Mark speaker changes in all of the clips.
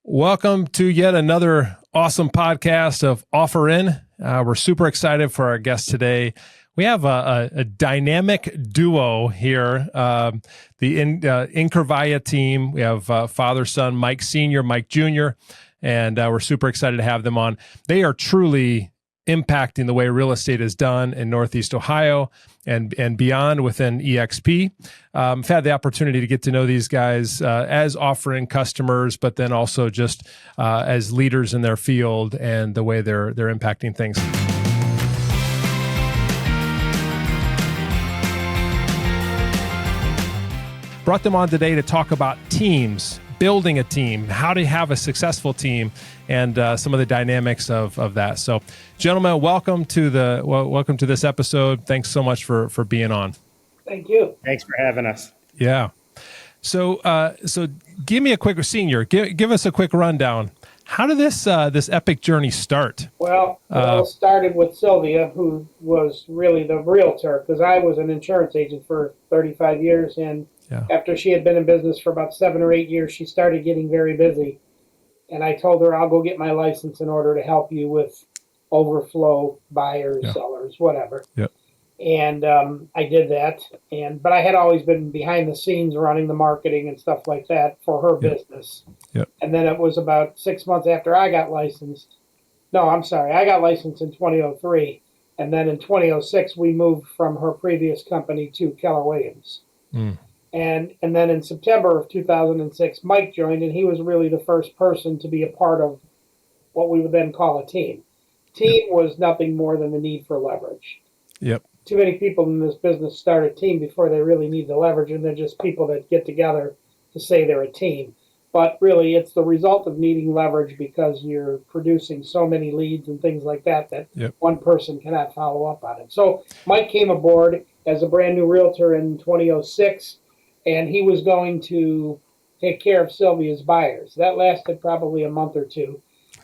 Speaker 1: Welcome to yet another awesome podcast of Offerin. We're super excited for our guest today. We have a dynamic duo here, the Incorvaia team. We have father-son Mike Sr., Mike Jr., and we're super excited to have them on. They are truly impacting the way real estate is done in Northeast Ohio and beyond within EXP. I've had the opportunity to get to know these guys as Offerin customers, but then also just as leaders in their field and the way they're impacting things. Brought them on today to talk about teams, building a team, how to have a successful team, and some of the dynamics of that. So, gentlemen, welcome to this episode. Thanks so much for being on.
Speaker 2: Thank you.
Speaker 3: Thanks for having us.
Speaker 1: Yeah. So give me a quick give us a quick rundown. How did this epic journey start?
Speaker 2: Well, it all started with Sylvia, who was really the realtor, because I was an insurance agent for 35 years, and after she had been in business for about 7 or 8 years, she started getting very busy. And I told her, I'll go get my license in order to help you with overflow buyers, sellers, whatever.
Speaker 1: Yep.
Speaker 2: And I did that. But I had always been behind the scenes running the marketing and stuff like that for her business.
Speaker 1: Yep.
Speaker 2: And then it was about 6 months after I got licensed. No, I'm sorry. I got licensed in 2003. And then in 2006, we moved from her previous company to Keller Williams.
Speaker 1: Mm.
Speaker 2: And then in September of 2006, Mike joined, and he was really the first person to be a part of what we would then call a team. Team was nothing more than the need for leverage.
Speaker 1: Yep.
Speaker 2: Too many people in this business start a team before they really need the leverage, and they're just people that get together to say they're a team. But really, it's the result of needing leverage because you're producing so many leads and things like that one person cannot follow up on it. So Mike came aboard as a brand new realtor in 2006. And he was going to take care of Sylvia's buyers. That lasted probably a month or two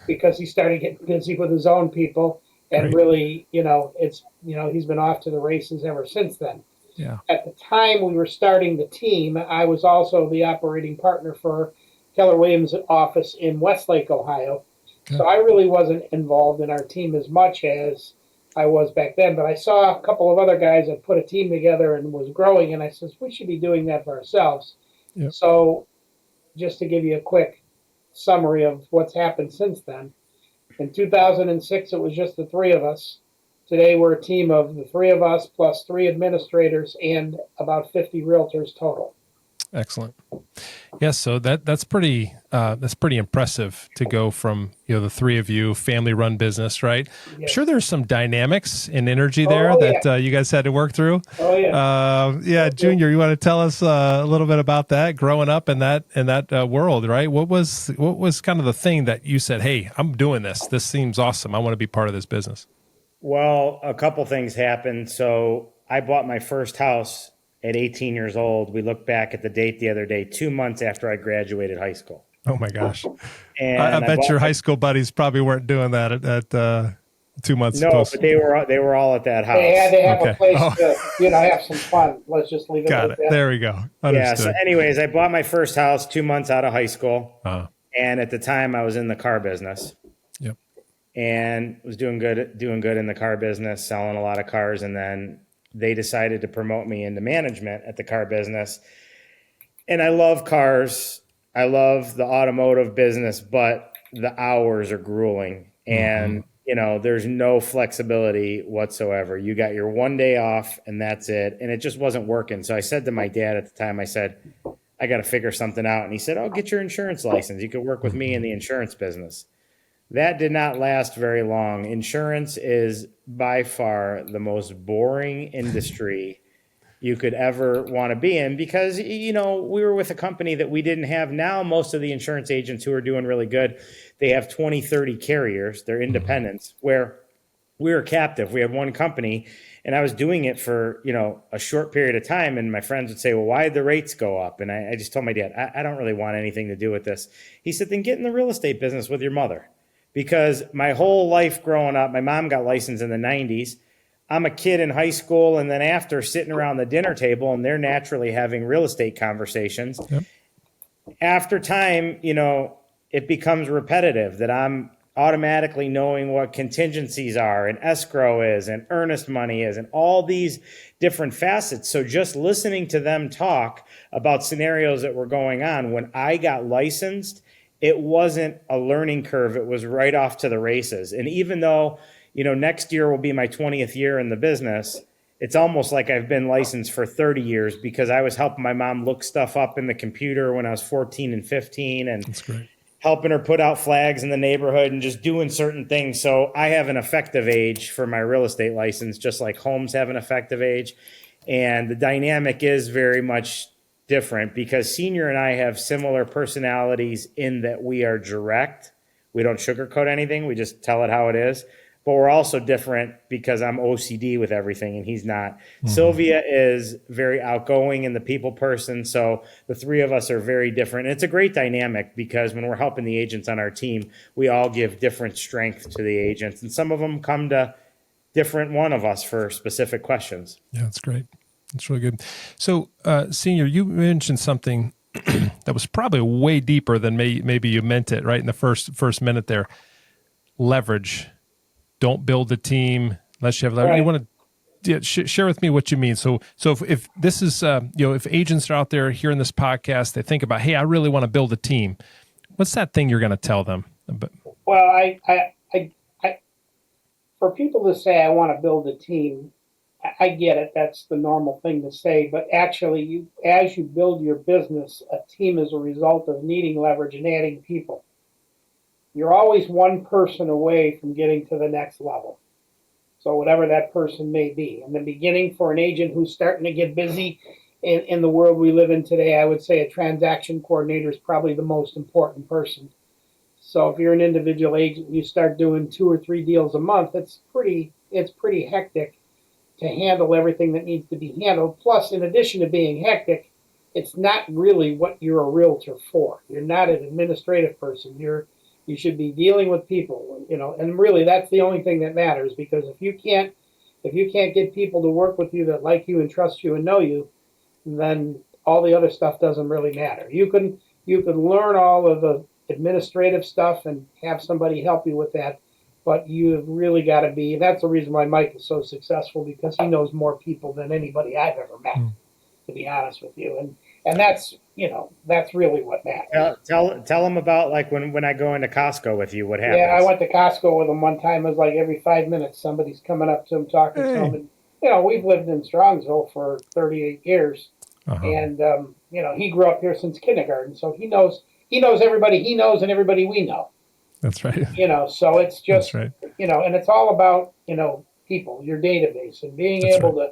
Speaker 2: because he started getting busy with his own people. And really, he's been off to the races ever since then.
Speaker 1: Yeah.
Speaker 2: At the time we were starting the team, I was also the operating partner for Keller Williams' office in Westlake, Ohio. Okay. So I really wasn't involved in our team as much as I was back then, but I saw a couple of other guys that put a team together and was growing, and I said, we should be doing that for ourselves. Yep. So just to give you a quick summary of what's happened since then, in 2006, it was just the three of us. Today, we're a team of the three of us plus 3 administrators and about 50 realtors total.
Speaker 1: Excellent. Yes, so that's pretty impressive to go from the three of you, family-run business, right? Yes. I'm sure there's some dynamics and energy there that you guys had to work through.
Speaker 2: Oh yeah.
Speaker 1: Junior, you want to tell us a little bit about that, growing up in that world, right? What was kind of the thing that you said, "Hey, I'm doing this. This seems awesome. I want to be part of this business."
Speaker 3: Well, a couple things happened. So I bought my first house at 18 years old. We looked back at the date the other day, 2 months after I graduated high school.
Speaker 1: Oh my gosh.
Speaker 3: And
Speaker 1: I bet your high school buddies probably weren't doing that at 2 months.
Speaker 3: No, but they were all at that house.
Speaker 2: They had to have a place to have some fun. Let's just leave it
Speaker 1: Got
Speaker 2: like
Speaker 1: it.
Speaker 2: that.
Speaker 1: There we go. Understood.
Speaker 3: Yeah. So anyways, I bought my first house 2 months out of high school. And at the time I was in the car business.
Speaker 1: Yep.
Speaker 3: And was doing good in the car business, selling a lot of cars. And then they decided to promote me into management at the car business. And I love cars. I love the automotive business, but the hours are grueling. And, there's no flexibility whatsoever. You got your 1 day off and that's it. And it just wasn't working. So I said to my dad at the time, I said, I got to figure something out. And he said, get your insurance license. You could work with me in the insurance business. That did not last very long. Insurance is by far the most boring industry you could ever want to be in because, we were with a company that we didn't have. Now, most of the insurance agents who are doing really good, they have 20, 30 carriers. They're independents where we were captive. We had one company and I was doing it for, a short period of time. And my friends would say, well, why did the rates go up? And I just told my dad, I don't really want anything to do with this. He said, then get in the real estate business with your mother. Because my whole life growing up, my mom got licensed in the 90s. I'm a kid in high school, and then after sitting around the dinner table, and they're naturally having real estate conversations. Yep. After time, it becomes repetitive, that I'm automatically knowing what contingencies are and escrow is and earnest money is and all these different facets. So just listening to them talk about scenarios that were going on when I got licensed, it wasn't a learning curve. It was right off to the races. And even though, next year will be my 20th year in the business, it's almost like I've been licensed for 30 years because I was helping my mom look stuff up in the computer when I was 14 and 15 and
Speaker 1: That's great.
Speaker 3: helping her put out flags in the neighborhood and just doing certain things. So I have an effective age for my real estate license, just like homes have an effective age. And the dynamic is very much different because Senior and I have similar personalities in that we are direct. We don't sugarcoat anything. We just tell it how it is. But we're also different because I'm OCD with everything and he's not. Sylvia is very outgoing and the people person. So the three of us are very different. And it's a great dynamic because when we're helping the agents on our team, we all give different strength to the agents. And some of them come to different one of us for specific questions.
Speaker 1: Yeah, that's great. That's really good. So, Senior, you mentioned something that was probably way deeper than maybe you meant it, right? In the first minute there. Leverage. Don't build a team unless you have leverage.
Speaker 2: Right.
Speaker 1: You want to share with me what you mean. So if this is, if agents are out there hearing this podcast, they think about, hey, I really want to build a team. What's that thing you're going to tell them?
Speaker 2: Well, I for people to say I want to build a team, I get it. That's the normal thing to say. But actually, as you build your business, a team is a result of needing leverage and adding people. You're always one person away from getting to the next level. So whatever that person may be. In the beginning, for an agent who's starting to get busy in the world we live in today, I would say a transaction coordinator is probably the most important person. So if you're an individual agent and you start doing 2 or 3 deals a month, it's pretty hectic to handle everything that needs to be handled. Plus, in addition to being hectic, it's not really what you're a realtor for. You're not an administrative person. You should be dealing with people, and really that's the only thing that matters, because if you can't get people to work with you that like you and trust you and know you, then all the other stuff doesn't really matter. You can learn all of the administrative stuff and have somebody help you with that, but you've really got to be, and that's the reason why Mike is so successful, because he knows more people than anybody I've ever met, to be honest with you. And that's, that's really what matters.
Speaker 3: Tell them about like when I go into Costco with you, what happens.
Speaker 2: Yeah, I went to Costco with him one time. It was like every 5 minutes somebody's coming up to him, talking to him. And, we've lived in Strongsville for 38 years.
Speaker 1: Uh-huh.
Speaker 2: And, he grew up here since kindergarten. So he knows everybody he knows and everybody we know.
Speaker 1: That's right.
Speaker 2: So it's just,
Speaker 1: That's right.
Speaker 2: And it's all about, people, your database, and being
Speaker 1: That's
Speaker 2: able to,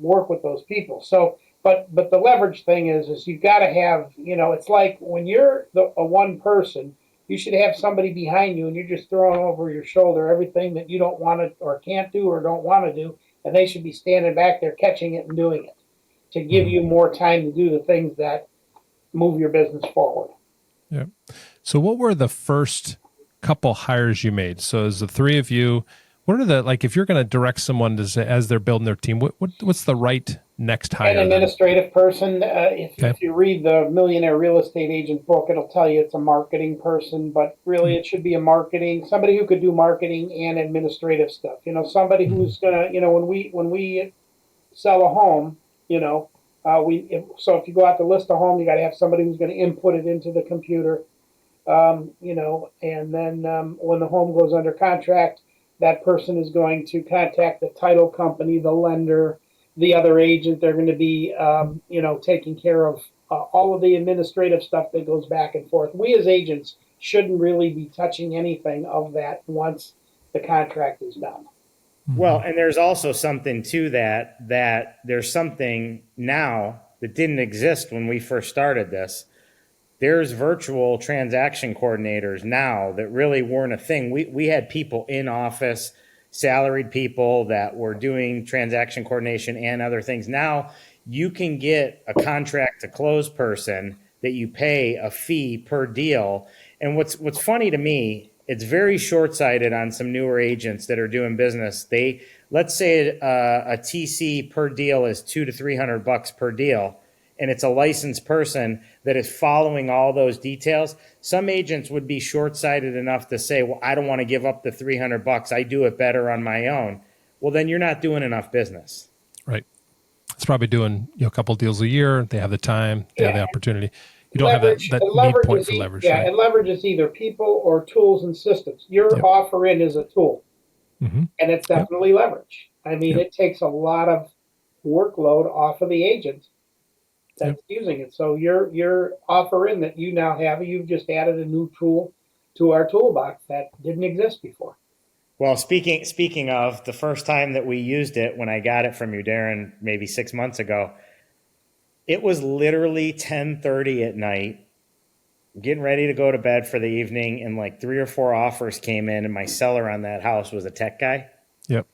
Speaker 2: work with those people. So, but the leverage thing is you've got to have, it's like when you're a one person, you should have somebody behind you and you're just throwing over your shoulder everything that you don't want to or can't do or don't want to do. And they should be standing back there catching it and doing it to give you more time to do the things that move your business forward.
Speaker 1: Yeah. So what were the first couple hires you made? So as the three of you, what are if you're going to direct someone as they're building their team, what's the right next hire?
Speaker 2: An administrative person. If you read the Millionaire Real Estate Agent book, it'll tell you it's a marketing person, but really it should be somebody who could do marketing and administrative stuff. Somebody who's gonna, when we sell a home, so if you go out to list a home, you got to have somebody who's going to input it into the computer, and then when the home goes under contract, that person is going to contact the title company, the lender, the other agent. They're going to be, taking care of all of the administrative stuff that goes back and forth. We as agents shouldn't really be touching anything of that once the contract is done.
Speaker 3: Well, and there's also something to that there's something now that didn't exist when we first started this. There's virtual transaction coordinators now that really weren't a thing. We had people in office, salaried people that were doing transaction coordination and other things. Now you can get a contract to close person that you pay a fee per deal. And what's funny to me, it's very short-sighted on some newer agents that are doing business. Let's say a TC per deal is $200 to $300 per deal. and it's a licensed person that is following all those details, some agents would be short-sighted enough to say, well, I don't want to give up the $300. I do it better on my own. Well, then you're not doing enough business.
Speaker 1: Right. It's probably doing a couple deals a year. They have the time. They have the opportunity. You don't
Speaker 2: Leverage,
Speaker 1: have that need point for leverage.
Speaker 2: Yeah,
Speaker 1: right?
Speaker 2: and leverage is either people or tools and systems. Your Offerin is a tool, and it's definitely leverage. I mean, it takes a lot of workload off of the agent that's using it. So your Offerin that you now have, you've just added a new tool to our toolbox that didn't exist before.
Speaker 3: Well, speaking of the first time that we used it, when I got it from you, Darrin, maybe 6 months ago, it was literally 10:30 at night, getting ready to go to bed for the evening, and like 3 or 4 offers came in, and my seller on that house was a tech guy.
Speaker 1: Yep.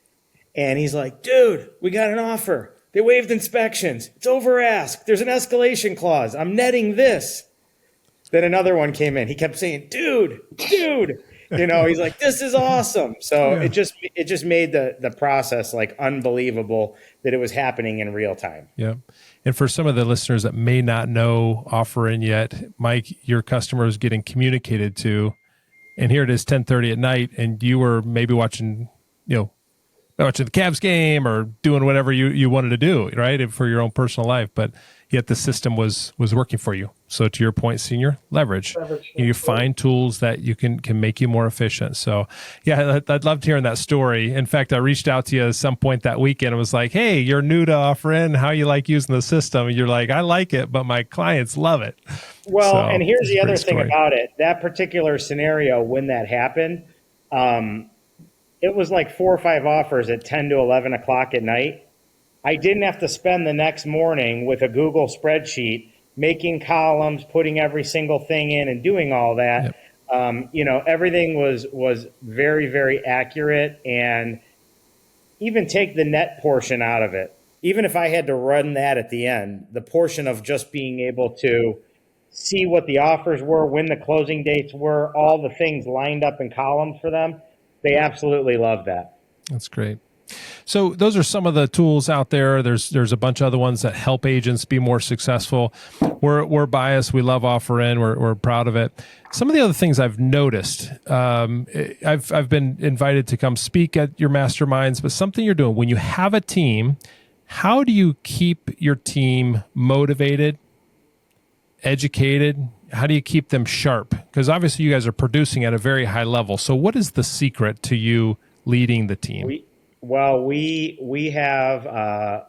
Speaker 3: And he's like, dude, we got an offer. They waived inspections. It's over ask. There's an escalation clause. I'm netting this. Then another one came in. He kept saying, dude. He's like, this is awesome. So it just made the process like unbelievable that it was happening in real time.
Speaker 1: Yeah. And for some of the listeners that may not know Offerin yet, Mike, your customer is getting communicated to, and here it is 10:30 at night, and you were maybe watching the Cavs game or doing whatever you wanted to do, right, for your own personal life, but yet the system was working for you. So to your point, senior, leverage. You find tools that you can make you more efficient. So yeah, I'd loved hearing that story. In fact, I reached out to you at some point that weekend and was like, hey, you're new to Offerin. How you like using the system? And you're like, I like it, but my clients love it.
Speaker 3: Well, and here's the other thing about it. That particular scenario, when that happened, it was like 4 or 5 offers at 10 to 11 o'clock at night. I didn't have to spend the next morning with a Google spreadsheet, making columns, putting every single thing in and doing all that. Yep. Everything was very, very accurate, and even take the net portion out of it. Even if I had to run that at the end, the portion of just being able to see what the offers were, when the closing dates were, all the things lined up in columns for them, they absolutely love that.
Speaker 1: That's great. So those are some of the tools out there. There's a bunch of other ones that help agents be more successful. We're biased. We love Offerin. We're proud of it. Some of the other things I've noticed, I've been invited to come speak at your masterminds, but something you're doing when you have a team, how do you keep your team motivated, educated? How do you keep them sharp? Because obviously you guys are producing at a very high level. So what is the secret to you leading the team?
Speaker 3: We have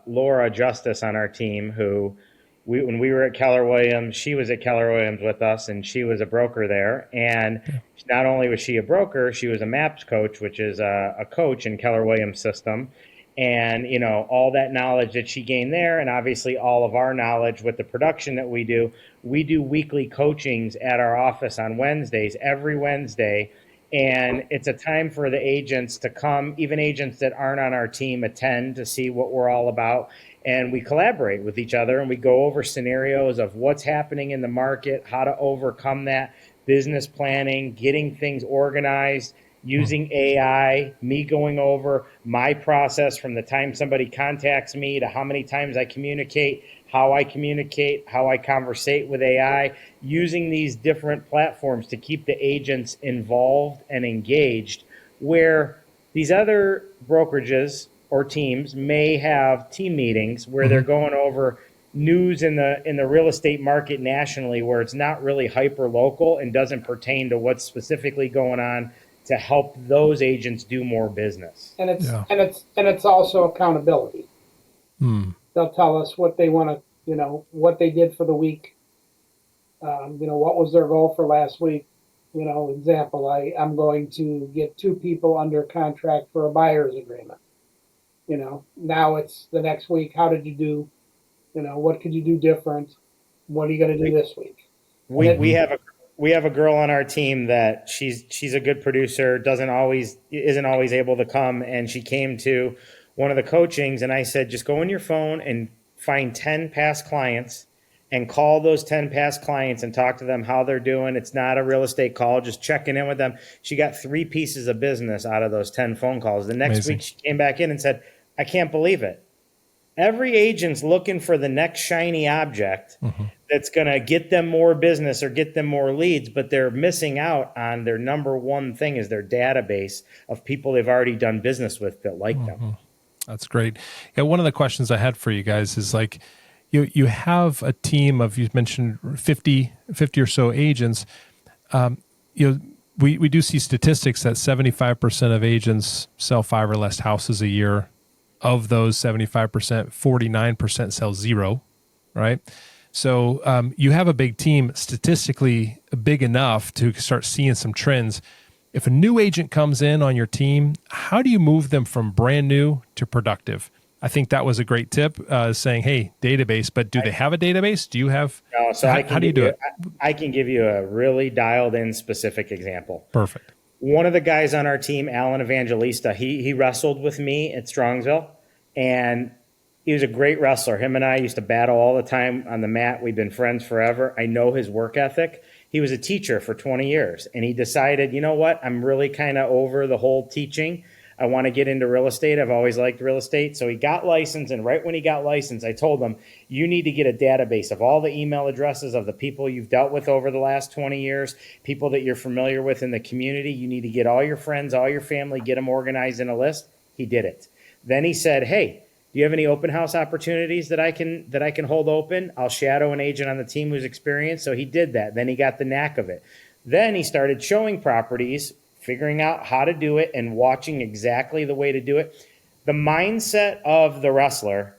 Speaker 3: Laura Justice on our team, who when we were at Keller Williams, she was at Keller Williams with us, and she was a broker there. And not only was she a broker, she was a MAPS coach, which is a coach in Keller Williams system. And, all that knowledge that she gained there, and obviously all of our knowledge with the production that we do weekly coachings at our office on Wednesdays, every Wednesday. And it's a time for the agents to come, even agents that aren't on our team attend to see what we're all about. And we collaborate with each other, and we go over scenarios of what's happening in the market, how to overcome that, business planning, getting things organized, using AI, me going over my process from the time somebody contacts me to how many times I communicate, how I conversate with AI, using these different platforms to keep the agents involved and engaged, where these other brokerages or teams may have team meetings where they're going over news in the real estate market nationally, where it's not really hyper local and doesn't pertain to what's specifically going on to help those agents do more business.
Speaker 2: And it's also accountability. They'll tell us what they want to, what they did for the week. What was their goal for last week? Example, I'm going to get 2 people under contract for a buyer's agreement. Now it's the next week. How did you do? What could you do different? What are you going to do this week?
Speaker 3: We have a girl on our team that she's a good producer, isn't always able to come, and she came to one of the coachings, and I said, just go on your phone and find 10 past clients and call those 10 past clients and talk to them how they're doing. It's not a real estate call, just checking in with them. She got 3 pieces of business out of those 10 phone calls. The next week she came back in and said, I can't believe it. Every agent's looking for the next shiny object that's going to get them more business or get them more leads, but they're missing out on their number one thing is their database of people they've already done business with that like them.
Speaker 1: That's great. Yeah, one of the questions I had for you guys is like, you have a team of, you mentioned 50 or so agents. We do see statistics that 75% of agents sell 5 or less houses a year. Of those 75%, 49% sell 0, right? So you have a big team, statistically big enough to start seeing some trends. If a new agent comes in on your team, how do you move them from brand new to productive? I think that was a great tip, saying, hey, database, but do they have a database? Do you have,
Speaker 3: No, so
Speaker 1: how do you do it?
Speaker 3: I can give you a really dialed in specific example.
Speaker 1: Perfect.
Speaker 3: One of the guys on our team, Alan Evangelista, he wrestled with me at Strongsville, and he was a great wrestler. Him and I used to battle all the time on the mat. We've been friends forever. I know his work ethic. He was a teacher for 20 years, and he decided, you know what? I'm really kind of over the whole teaching. I want to get into real estate. I've always liked real estate. So he got licensed, and right when he got licensed, I told him, you need to get a database of all the email addresses of the people you've dealt with over the last 20 years, people that you're familiar with in the community. You need to get all your friends, all your family, get them organized in a list. He did it. Then he said, hey, do you have any open house opportunities that I can hold open? I'll shadow an agent on the team who's experienced. So he did that. Then he got the knack of it. Then he started showing properties, figuring out how to do it and watching exactly the way to do it. The mindset of the wrestler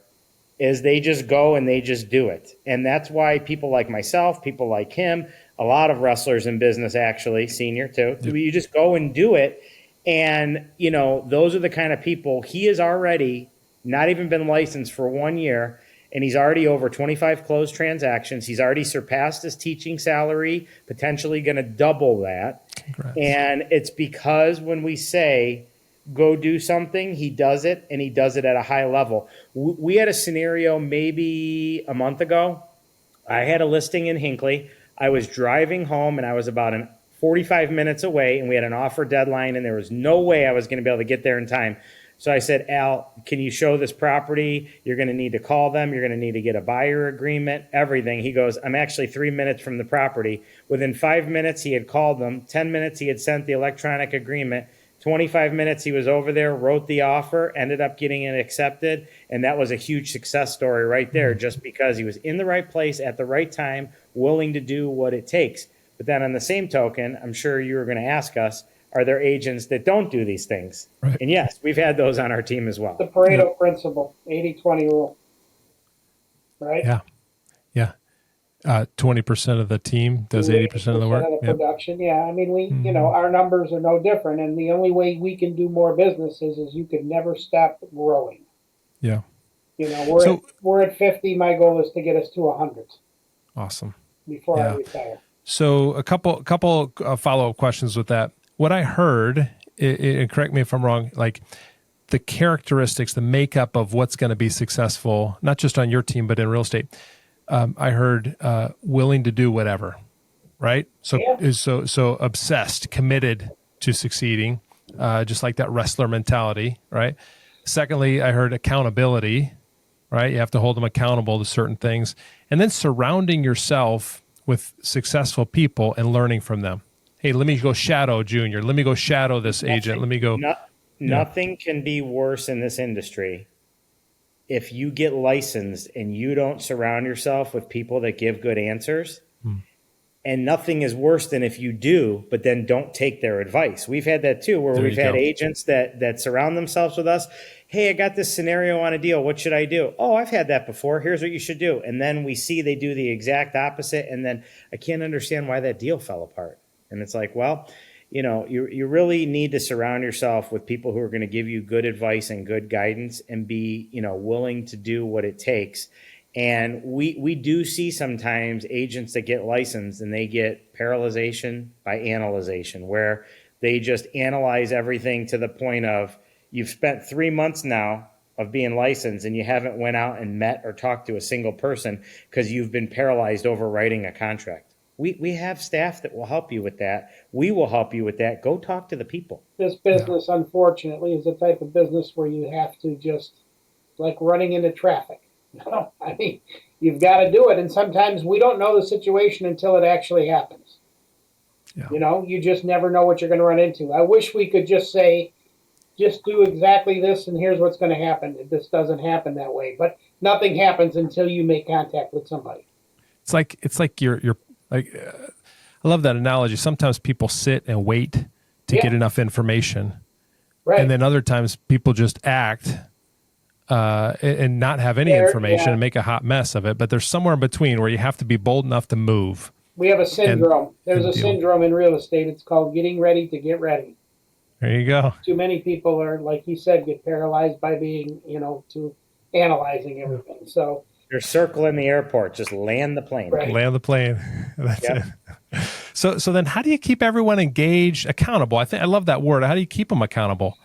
Speaker 3: is they just go and they just do it. And that's why people like myself, people like him, a lot of wrestlers in business, actually, senior too, you just go and do it. And, you know, those are the kind of people. He has already not even been licensed for 1 year, and he's already over 25 closed transactions. He's already surpassed his teaching salary, potentially going to double that.
Speaker 1: Congrats.
Speaker 3: And it's because when we say, go do something, he does it, and he does it at a high level. We had a scenario maybe a month ago. I had a listing in Hinckley. I was driving home, and I was about 45 minutes away, and we had an offer deadline, and there was no way I was going to be able to get there in time. So I said, Al, can you show this property? You're going to need to call them. You're going to need to get a buyer agreement, everything. He goes, I'm actually 3 minutes from the property. Within 5 minutes, he had called them. 10 minutes, he had sent the electronic agreement. 25 minutes, he was over there, wrote the offer, ended up getting it accepted. And that was a huge success story right there, just because he was in the right place at the right time, willing to do what it takes. But then on the same token, I'm sure you were going to ask us, are there agents that don't do these things?
Speaker 1: Right.
Speaker 3: And yes, we've had those on our team as well.
Speaker 2: The Pareto principle, 80-20 rule, right?
Speaker 1: Yeah. 20% of the team does 80% of the work.
Speaker 2: Of the production. Yeah. I mean, we, you know, our numbers are no different. And the only way we can do more businesses is you can never stop growing.
Speaker 1: Yeah.
Speaker 2: You know, we're at 50. My goal is to get us to 100.
Speaker 1: Awesome.
Speaker 2: Before I retire.
Speaker 1: So a couple follow-up questions with that. What I heard, and correct me if I'm wrong, like the characteristics, the makeup of what's going to be successful, not just on your team, but in real estate. I heard willing to do whatever, right? So so obsessed, committed to succeeding, just like that wrestler mentality, right? Secondly, I heard accountability, right? You have to hold them accountable to certain things. And then surrounding yourself with successful people and learning from them. Hey, let me go shadow Junior. Let me go shadow this agent. Let me go.
Speaker 3: Nothing can be worse in this industry if you get licensed and you don't surround yourself with people that give good answers. And nothing is worse than if you do, but then don't take their advice. We've had that too, where we've had agents that surround themselves with us. Hey, I got this scenario on a deal. What should I do? Oh, I've had that before. Here's what you should do. And then we see they do the exact opposite. And then I can't understand why that deal fell apart. And it's like, well, you know, you really need to surround yourself with people who are going to give you good advice and good guidance and be, you know, willing to do what it takes. And we do see sometimes agents that get licensed and they get paralyzation by analyzation, where they just analyze everything to the point of you've spent 3 months now of being licensed and you haven't went out and met or talked to a single person because you've been paralyzed over writing a contract. We have staff that will help you with that. We will help you with that. Go talk to the people.
Speaker 2: This business, unfortunately, is the type of business where you have to just like running into traffic. I mean, you've got to do it. And sometimes we don't know the situation until it actually happens.
Speaker 1: Yeah.
Speaker 2: You just never know what you're going to run into. I wish we could just say, just do exactly this and here's what's going to happen. This doesn't happen that way. But nothing happens until you make contact with somebody.
Speaker 1: It's like you're like, I love that analogy. Sometimes people sit and wait to get enough information.
Speaker 2: Right.
Speaker 1: And then other times people just act and not have any information and make a hot mess of it. But there's somewhere in between where you have to be bold enough to move.
Speaker 2: We have a syndrome. There's a syndrome in real estate. It's called getting ready to get ready.
Speaker 1: There you go.
Speaker 2: Too many people are, like you said, get paralyzed by being, to analyzing everything. So
Speaker 3: you're circling the airport, just land the plane.
Speaker 1: Right. Land the plane. That's it. So then how do you keep everyone engaged, accountable? I love that word. How do you keep them accountable?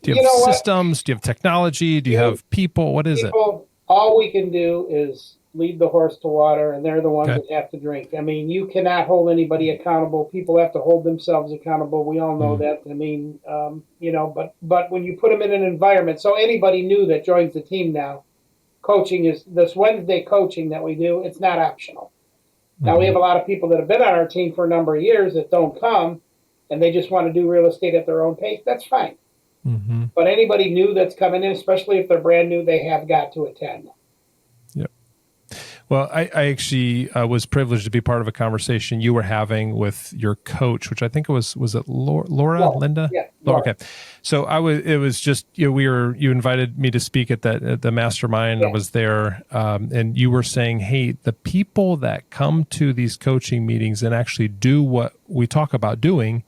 Speaker 1: Do you have systems? Do you have technology? Do you have people? What is it?
Speaker 2: All we can do is lead the horse to water, and they're the ones that have to drink. I mean, you cannot hold anybody accountable. People have to hold themselves accountable. We all know that. I mean, but when you put them in an environment, so anybody new that joins the team now, coaching is this Wednesday coaching that we do. It's not optional. Now, we have a lot of people that have been on our team for a number of years that don't come, and they just want to do real estate at their own pace. That's fine.
Speaker 1: Mm-hmm.
Speaker 2: But anybody new that's coming in, especially if they're brand new, they have got to attend.
Speaker 1: Yep. Well, I actually was privileged to be part of a conversation you were having with your coach, which I think was it Laura? Linda?
Speaker 2: Yeah.
Speaker 1: Laura. Okay. So it was just, you invited me to speak at the mastermind. I was there. And you were saying, hey, the people that come to these coaching meetings and actually do what we talk about doing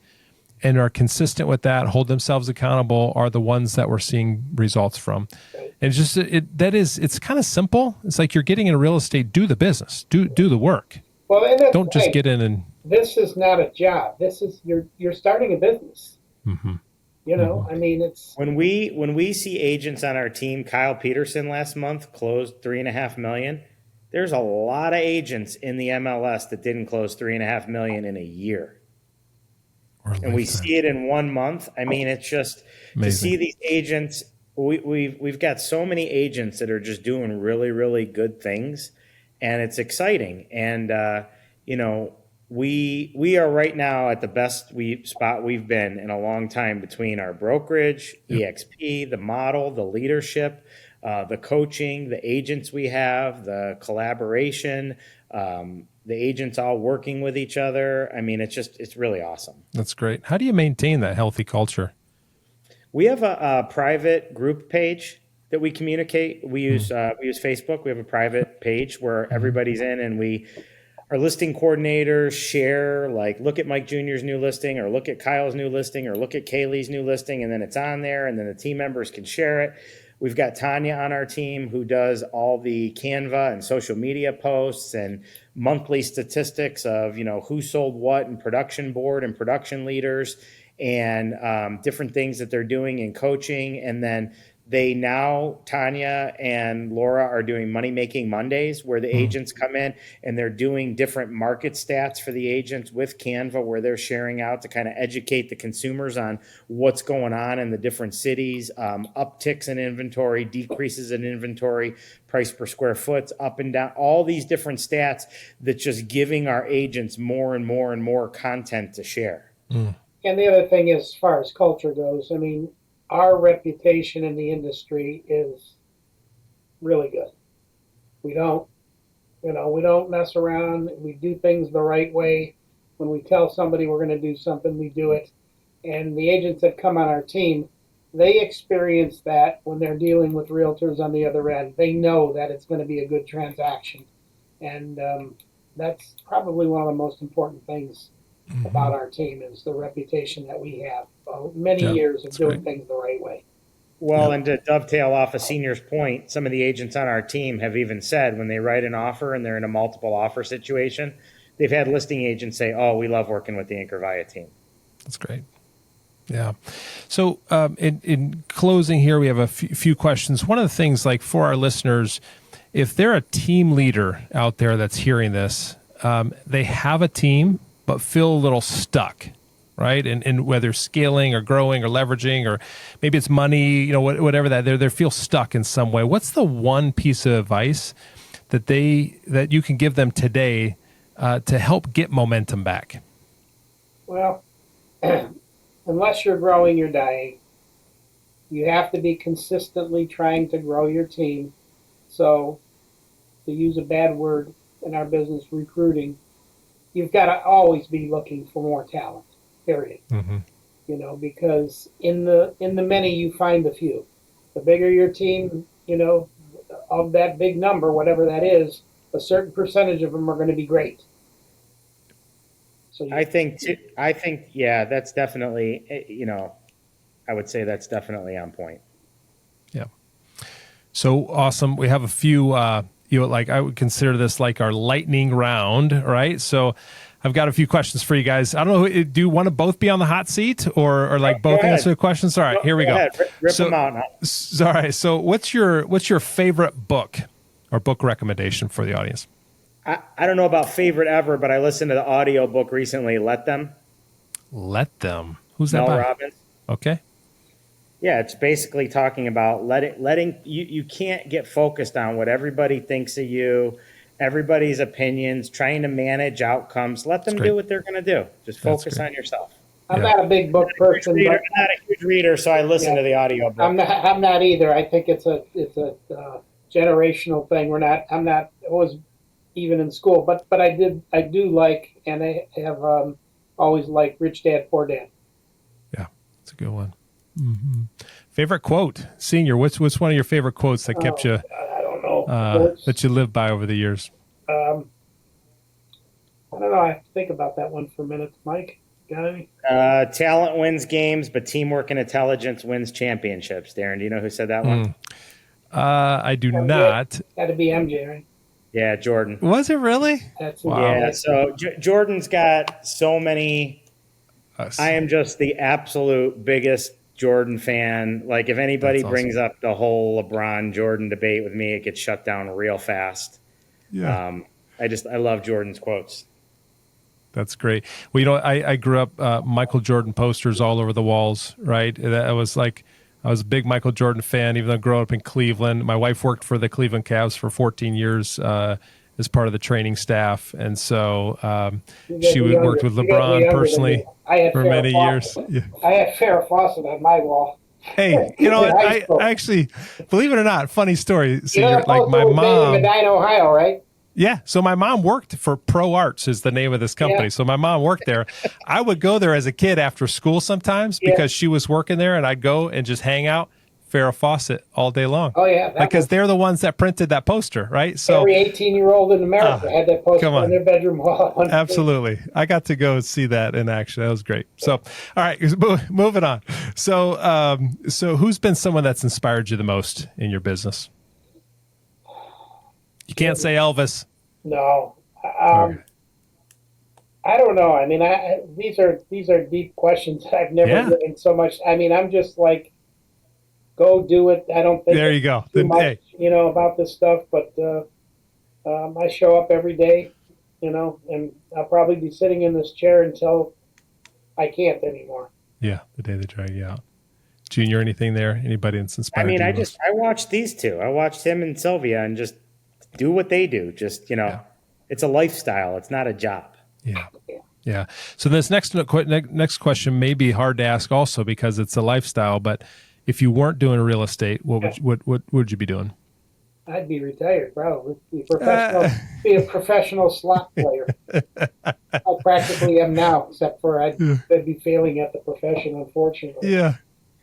Speaker 1: and are consistent with that, hold themselves accountable, are the ones that we're seeing results from. And it's kind of simple. It's like you're getting into real estate, do the business, do the work.
Speaker 2: Well, and
Speaker 1: don't just get in and.
Speaker 2: This is not a job. This is you're starting a business.
Speaker 1: Mm-hmm.
Speaker 2: I mean, it's
Speaker 3: when we see agents on our team. Kyle Peterson last month closed $3.5 million. There's a lot of agents in the MLS that didn't close $3.5 million in a year. And we see it in 1 month. I mean, it's just amazing to see these agents. We've got so many agents that are just doing really, really good things, and it's exciting. And we are right now at the best spot we've been in a long time between our brokerage, EXP, the model, the leadership, the coaching, the agents we have, the collaboration. The agents all working with each other. I mean, it's really awesome.
Speaker 1: That's great. How do you maintain that healthy culture?
Speaker 3: We have a private group page that we communicate. We use Facebook. We have a private page where everybody's in, and our listing coordinators share, like, look at Mike Jr.'s new listing, or look at Kyle's new listing, or look at Kaylee's new listing, and then it's on there, and then the team members can share it. We've got Tanya on our team who does all the Canva and social media posts and monthly statistics of, who sold what and production board and production leaders and different things that they're doing in coaching. And then Tanya and Laura are doing Money Making Mondays, where the agents come in and they're doing different market stats for the agents with Canva, where they're sharing out to kind of educate the consumers on what's going on in the different cities, upticks in inventory, decreases in inventory, price per square foot, up and down, all these different stats that's just giving our agents more and more and more content to share.
Speaker 2: And the other thing is, as far as culture goes, I mean, our reputation in the industry is really good. We don't mess around. We do things the right way. When we tell somebody we're going to do something, we do it. And the agents that come on our team, they experience that when they're dealing with realtors on the other end. They know that it's going to be a good transaction. And that's probably one of the most important things about our team, is the reputation that we have. Many years of doing things the right way.
Speaker 3: Well, and to dovetail off a senior's point, some of the agents on our team have even said when they write an offer and they're in a multiple offer situation, they've had listing agents say, "Oh, we love working with the Incorvaia team."
Speaker 1: That's great. Yeah. So in closing here, we have a few questions. One of the things, like, for our listeners, if they're a team leader out there that's hearing this, they have a team but feel a little stuck, right? And whether scaling or growing or leveraging, or maybe it's money, whatever that they feel stuck in some way. What's the one piece of advice that you can give them today to help get momentum back?
Speaker 2: Well, unless you're growing, you're dying. You have to be consistently trying to grow your team. So, to use a bad word in our business, recruiting, you've got to always be looking for more talent, period.
Speaker 1: Mm-hmm.
Speaker 2: Because in the many, you find the few. The bigger your team, of that big number, whatever that is, a certain percentage of them are going to be great. So
Speaker 3: I think, yeah, that's definitely, I would say that's definitely on point.
Speaker 1: Yeah. So awesome. We have a few, I would consider this like our lightning round, right? So I've got a few questions for you guys. I don't know, do you want to both be on the hot seat or like both answer the questions? All right, here we go.
Speaker 3: Rip them out now.
Speaker 1: All right. So what's your favorite book or book recommendation for the audience?
Speaker 3: I don't know about favorite ever, but I listened to the audio book recently, Let Them.
Speaker 1: Let Them. Who's that
Speaker 3: Mel
Speaker 1: by?
Speaker 3: Robbins.
Speaker 1: Okay.
Speaker 3: Yeah, it's basically talking about letting you can't get focused on what everybody thinks of you, everybody's opinions, trying to manage outcomes. Let them do what they're going to do. Just focus on yourself.
Speaker 2: I'm not a big book person.
Speaker 3: I'm not a huge reader, so I listen to the audio book.
Speaker 2: I'm not either. I think it's a generational thing. I'm not always even in school, but I do like, and I have always liked Rich Dad Poor Dad.
Speaker 1: Yeah, it's a good one. Mm-hmm. Favorite quote, Senior? What's one of your favorite quotes that kept you?
Speaker 2: I don't know.
Speaker 1: That you lived by over the years.
Speaker 2: I don't know. I have to think about that one for a minute. Mike, got any?
Speaker 3: Talent wins games, but teamwork and intelligence wins championships. Darrin, do you know who said that one?
Speaker 1: I do not.
Speaker 2: Got to be MJ, right?
Speaker 3: Yeah, Jordan.
Speaker 1: Was it really?
Speaker 2: That's
Speaker 3: Yeah. So Jordan's got so many. I am just the absolute biggest Jordan fan. Like, if anybody brings up the whole LeBron Jordan debate with me, it gets shut down real fast.
Speaker 1: Yeah.
Speaker 3: I love Jordan's quotes.
Speaker 1: That's great. Well, I grew up Michael Jordan posters all over the walls, right? I was a big Michael Jordan fan, even though I grew up in Cleveland. My wife worked for the Cleveland Cavs for 14 years as part of the training staff. And so she worked with LeBron personally for many years. Yeah.
Speaker 2: I had Farrah Fawcett on my wall.
Speaker 1: Hey, I actually, believe it or not, funny story. Senior, like my mom.
Speaker 2: In Medina, Ohio, right?
Speaker 1: Yeah. So my mom worked for Pro Arts is the name of this company. Yeah. So my mom worked there. I would go there as a kid after school sometimes because she was working there, and I'd go and just hang out Farrah Fawcett all day long.
Speaker 2: Oh, yeah.
Speaker 1: Because they're the ones that printed that poster, right? So
Speaker 2: every 18-year-old in America had that poster on their bedroom wall.
Speaker 1: Absolutely. I got to go see that in action. That was great. So, all right, moving on. So who's been someone that's inspired you the most in your business? You can't say Elvis.
Speaker 2: No. I don't know. I mean, these are deep questions that I've never written so much. I mean, I'm just like, go do it. I don't think
Speaker 1: there you go.
Speaker 2: Too much, about this stuff, but I show up every day, and I'll probably be sitting in this chair until I can't anymore.
Speaker 1: Yeah, the day they drag you out. Junior, anything there? Anybody that's inspired?
Speaker 3: I mean, I watched these two. I watched him and Sylvia, and just do what they do. Just it's a lifestyle. It's not a job.
Speaker 1: Yeah. Yeah. So this next question may be hard to ask also because it's a lifestyle, but if you weren't doing real estate, what would you be doing?
Speaker 2: I'd be retired, probably. Be a professional slot player. I practically am now, except for I'd be failing at the profession, unfortunately.
Speaker 1: Yeah.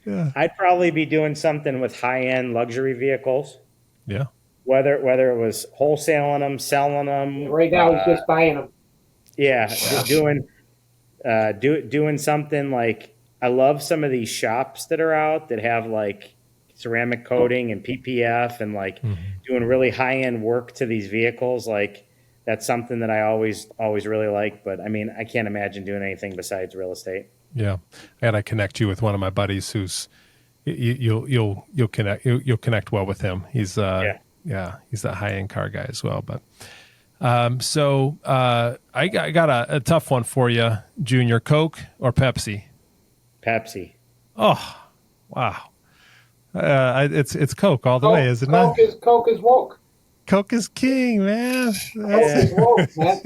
Speaker 1: Yeah.
Speaker 3: I'd probably be doing something with high-end luxury vehicles.
Speaker 1: Yeah.
Speaker 3: Whether it was wholesaling them, selling them.
Speaker 2: Right now, he's just buying them.
Speaker 3: Yeah, doing something like, I love some of these shops that are out that have like ceramic coating and PPF and like doing really high end work to these vehicles. Like, that's something that I always really like. But I mean, I can't imagine doing anything besides real estate. Yeah,
Speaker 1: I gotta connect you with one of my buddies who's you'll connect well with him. He's he's that high end car guy as well. But I got a tough one for you, Junior. Coke or Pepsi?
Speaker 3: Pepsi.
Speaker 1: Oh, wow. It's Coke all the way, is it not?
Speaker 2: Coke is woke.
Speaker 1: Coke is king, man.
Speaker 2: Coke is woke, man.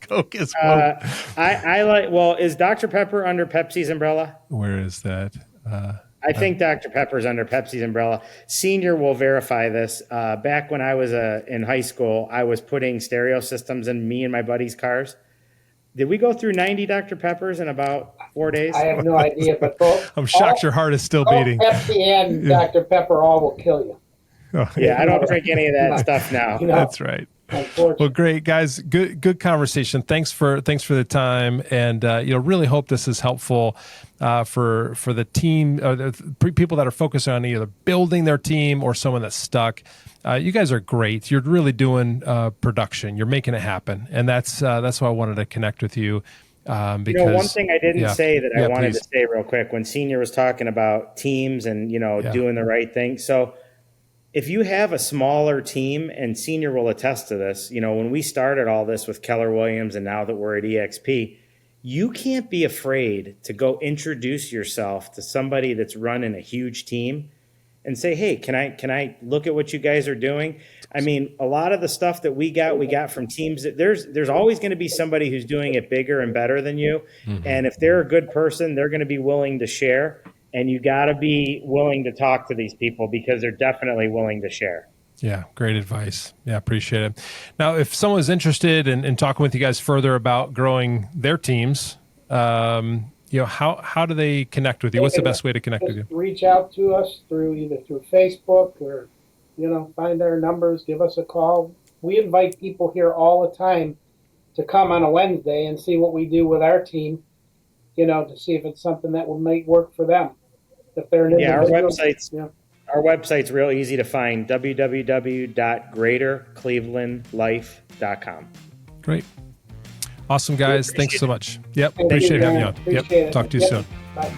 Speaker 1: Coke is woke.
Speaker 3: I like. Well, is Dr. Pepper under Pepsi's umbrella?
Speaker 1: Where is that?
Speaker 3: I think Dr. Pepper's under Pepsi's umbrella. Senior will verify this. Back when I was in high school, I was putting stereo systems in me and my buddies' cars. Did we go through 90 Dr. Peppers in about 4 days?
Speaker 2: I have no idea, but both.
Speaker 1: I'm shocked your heart is still beating.
Speaker 2: Pepsi and Dr. Pepper all will kill you.
Speaker 1: Oh,
Speaker 3: yeah, I don't drink any of that stuff now.
Speaker 1: That's right. Well, great guys. Good conversation. Thanks for the time, and really hope this is helpful for the team, the people that are focused on either building their team or someone that's stuck. You guys are great. You're really doing production. You're making it happen, and that's why I wanted to connect with you. Because
Speaker 3: one thing I didn't say that I wanted
Speaker 1: please.
Speaker 3: to say real quick when Senior was talking about teams and doing the right thing. So if you have a smaller team, and Senior will attest to this, when we started all this with Keller Williams and now that we're at EXP, you can't be afraid to go introduce yourself to somebody that's running a huge team and say, hey, can I look at what you guys are doing? I mean, a lot of the stuff that we got from teams, that there's always going to be somebody who's doing it bigger and better than you. Mm-hmm. And if they're a good person, they're going to be willing to share. And you got to be willing to talk to these people because they're definitely willing to share.
Speaker 1: Yeah, great advice. Yeah, appreciate it. Now, if someone's interested in talking with you guys further about growing their teams, how do they connect with you? What's the best way to connect with you?
Speaker 2: Reach out to us either through Facebook or, find our numbers, give us a call. We invite people here all the time to come on a Wednesday and see what we do with our team, to see if it's something that will make work for them. If they're an
Speaker 3: our website's real easy to find, www.greaterclevelandlife.com.
Speaker 1: Great. Awesome, guys. Thanks so much. Yep. Appreciate having you on. Yep. Talk to you soon.
Speaker 2: Bye.